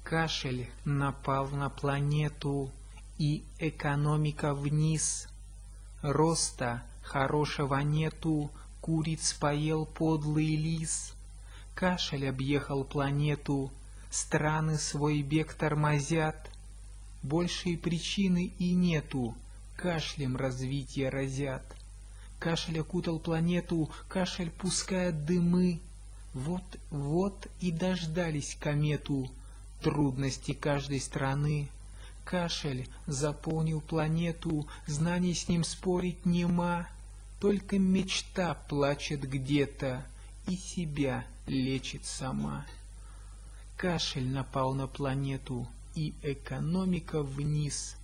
Кашель напал на планету, и экономика вниз. Роста хорошего нету, куриц поел подлый лис. Кашель объехал планету, страны свой бег тормозят. Большей причины и нету, кашлем развитие разят. Кашель окутал планету, кашель пускает дымы. Вот и дождались комету трудности каждой страны. Кашель заполнил планету, знаний с ним спорить нема. Только мечта плачет где-то и себя лечит сама. Кашель напал на планету, и экономика вниз.